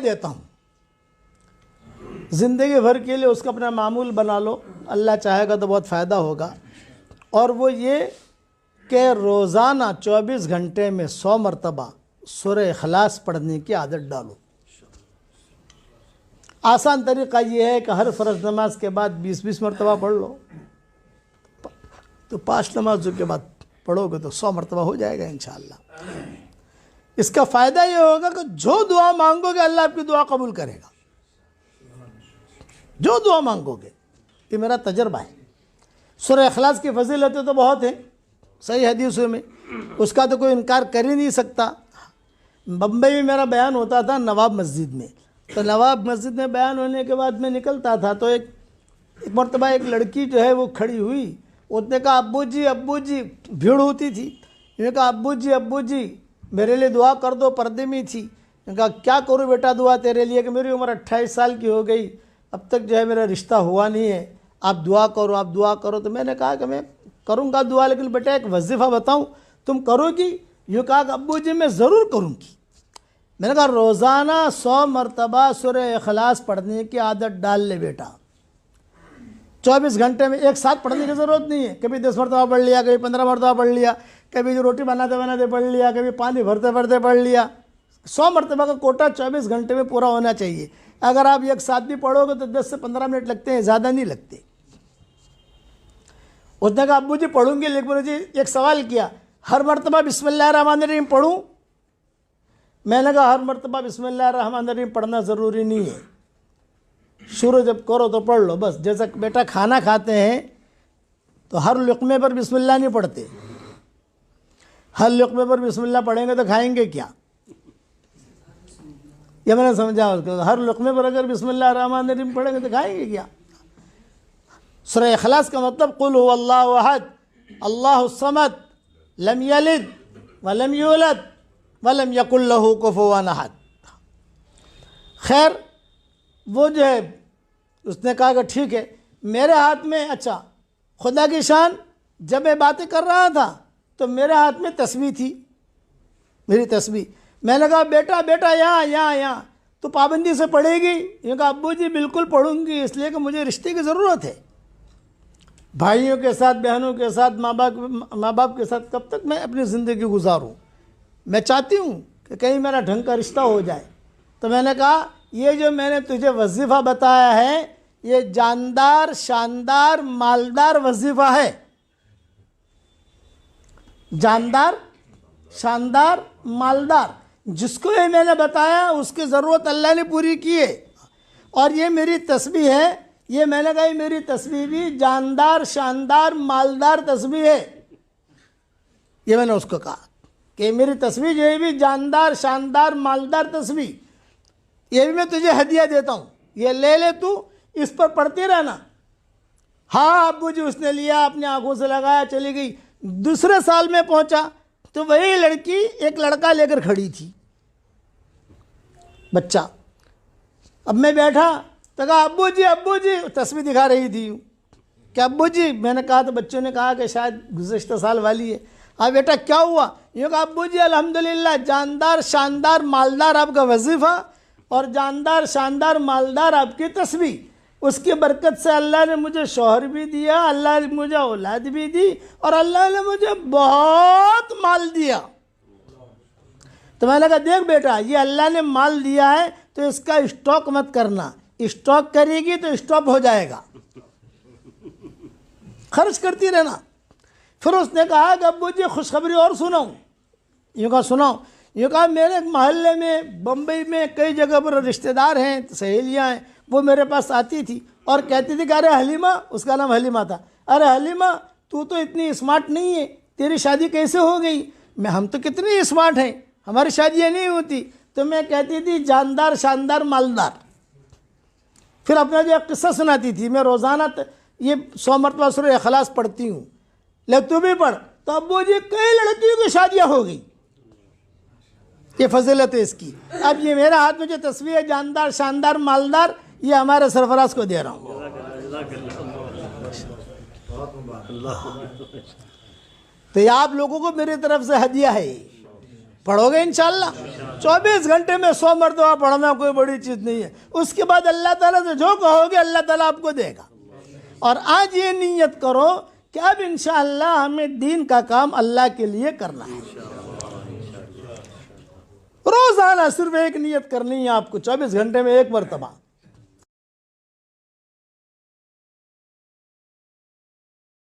देता हूँ, ज़िंदगी भर के लिए उसका अपना मामूल बना लो, अल्लाह चाहेगा तो बहुत फ़ायदा होगा। और वो ये कि रोज़ाना 24 घंटे में 100 मरतबा सूरह इखलास पढ़ने की आदत डालो। आसान तरीक़ा ये है कि हर फ़र्ज़ नमाज के बाद 20-20 मरतबा पढ़ लो, तो 5 नमाजों के बाद पढ़ोगे तो 100 मरतबा हो जाएगा इंशाअल्लाह। इसका फ़ायदा ये होगा कि जो दुआ मांगोगे अल्लाह आपकी दुआ कबूल करेगा, जो दुआ मांगोगे। ये मेरा तजर्बा है। सूरह इखलास की फजीलतें तो बहुत हैं सही हदीसों में, उसका तो कोई इनकार कर ही नहीं सकता। बम्बई में मेरा बयान होता था नवाब मस्जिद में, तो नवाब मस्जिद में बयान होने के बाद मैं निकलता था तो एक मरतबा एक लड़की जो है वो खड़ी हुई, उसने कहा अब्बू जी, भीड़ होती थी, मैंने कहा अब्बू जी मेरे लिए दुआ कर दो, पर्दे में थी। मैंने कहा क्या करूँ बेटा दुआ तेरे लिए, कि मेरी उम्र 28 साल की हो गई, अब तक जो है मेरा रिश्ता हुआ नहीं है, आप दुआ करो। तो मैंने कहा कि मैं करूँगा दुआ, लेकिन बेटा एक वजीफ़ा बताऊँ, तुम करोगी? यूँ कहा कि अब्बू जी मैं ज़रूर करूँगी। मैंने कहा रोज़ाना 100 मरतबा सूरह इखलास पढ़ने की आदत डाल ले बेटा। 24 घंटे में एक साथ पढ़ने की ज़रूरत नहीं है, कभी 10 मरतबा पढ़ लिया, कभी 15 मरतबा पढ़ लिया, कभी रोटी बनाते पढ़ लिया, कभी पानी भरते पढ़ लिया। 100 मरतबा का कोटा 24 घंटे में पूरा होना चाहिए। अगर आप एक साथ भी पढ़ोगे तो 10 से 15 मिनट लगते हैं, ज़्यादा नहीं लगते। उसने कहा अब्बू जी पढ़ूंगी, लेकिन मुझे एक सवाल किया, हर मरतबा बिस्मिल्लाहिर्रहमानिर्रहीम पढ़ूँ? मैंने कहा हर मरतबा बिस्मिल्लाहिर्रहमानिर्रहीम पढ़ना ज़रूरी नहीं है, शुरू जब करो तो पढ़ लो बस। जैसा बेटा खाना खाते हैं तो हर लुक़मे पर बिस्मिल्लाह नहीं पढ़ते, हर लुक़मे पर बिस्मिल्लाह पढ़ेंगे तो खाएंगे क्या, ये मैंने समझा उसको। हर लुक़मे पर अगर बिस्मिल्लाहिर्रहमानिर्रहीम पढ़ेंगे तो खाएंगे क्या। सूरह इखलास का मतलब कुल हुवल्लाहु अहद अल्लाहुस समद लम यलिद वलम यूलद वलम यकुल लहू कुफुवन अहद। खैर वो जो है उसने कहा कि ठीक है, मेरे हाथ में, अच्छा खुदा की शान, जब मैं बातें कर रहा था तो मेरे हाथ में तस्बीह थी, मेरी तस्बीह। मैंने कहा बेटा यहाँ तो पाबंदी से पढ़ेगी? ये कहा अब्बू जी बिल्कुल पढ़ूंगी, इसलिए कि मुझे रिश्ते की ज़रूरत है, भाइयों के साथ, बहनों के साथ, माँ बाप के साथ कब तक मैं अपनी ज़िंदगी गुजारूँ। मैं चाहती हूँ कि कहीं मेरा ढंग का रिश्ता हो जाए। तो मैंने कहा ये जो मैंने तुझे वजीफ़ा बताया है ये जानदार, शानदार, मालदार वजीफ़ा है। जानदार, शानदार, मालदार, जिसको ये मैंने बताया उसकी ज़रूरत अल्लाह ने पूरी की है। और ये मेरी तस्बीह है, ये मैंने कहा मेरी तस्बीह भी जानदार, शानदार, मालदार तस्बीह है। ये मैंने उसको कहा कि मेरी तस्बीह जो है भी जानदार, शानदार, मालदार तस्बीह, ये भी मैं तुझे हदिया देता हूँ, ये ले ले, तू इस पर पढ़ती रहना। हाँ अब्बू जी, उसने लिया, अपनी आंखों से लगाया, चली गई। दूसरे साल में पहुंचा तो वही लड़की एक लड़का लेकर खड़ी थी, बच्चा। अब मैं बैठा तो कहा अब्बू जी, तस्वीर दिखा रही थी कि अब्बू जी, मैंने कहा तो बच्चों ने कहा कि शायद गुज़श्ता साल वाली है। हाँ बेटा क्या हुआ? यूँ कहा अब्बू जी अल्हम्दुलिल्लाह, जानदार, शानदार, मालदार आपका वजीफ़ा और जानदार, शानदार, मालदार आपकी तस्बीह, उसकी बरकत से अल्लाह ने मुझे शौहर भी दिया, अल्लाह ने मुझे औलाद भी दी और अल्लाह ने मुझे बहुत माल दिया। तो मैंने कहा देख बेटा, ये अल्लाह ने माल दिया है तो इसका स्टॉक मत करना, स्टॉक करेगी तो स्टॉप हो जाएगा, खर्च करती रहना। फिर उसने कहा कि अब्बू जी खुशखबरी और सुनाऊं? यूँ कहा सुनाओ। यूँ कहा मेरे मोहल्ले में, बम्बई में कई जगह पर रिश्तेदार हैं, सहेलियाँ हैं, वो मेरे पास आती थी और कहती थी कि अरे हलीमा, उसका नाम हलीमा था, अरे हलीमा तू तो इतनी स्मार्ट नहीं है, तेरी शादी कैसे हो गई? हम तो कितनी स्मार्ट हैं, हमारी शादियाँ नहीं होती। तो मैं कहती थी जानदार, शानदार, मालदार। फिर अपना जो किस्सा सुनाती थी, मैं रोज़ाना ये 100 मरतबा सूरह इखलास पढ़ती हूँ, ले तू भी पढ़। तो अब्बू जी कई लड़कियों की शादियाँ हो गई, ये फजीलत है इसकी। अब ये मेरे हाथ में जो तस्वीर है जानदार, शानदार, मालदार, ये हमारे सरफराज को दे रहा हूँ। तो ये आप लोगों को मेरी तरफ से हदिया है, पढ़ोगे इंशाअल्लाह। 24 घंटे में 100 मरतबा पढ़ना कोई बड़ी चीज़ नहीं है। उसके बाद अल्लाह ताला से जो कहोगे अल्लाह ताला आपको देगा। और आज ये नियत करो कि अब इंशाअल्लाह हमें दीन का काम अल्लाह के लिए करना है। रोज़ाना सिर्फ एक नियत करनी है आपको, 24 घंटे में एक मरतबा।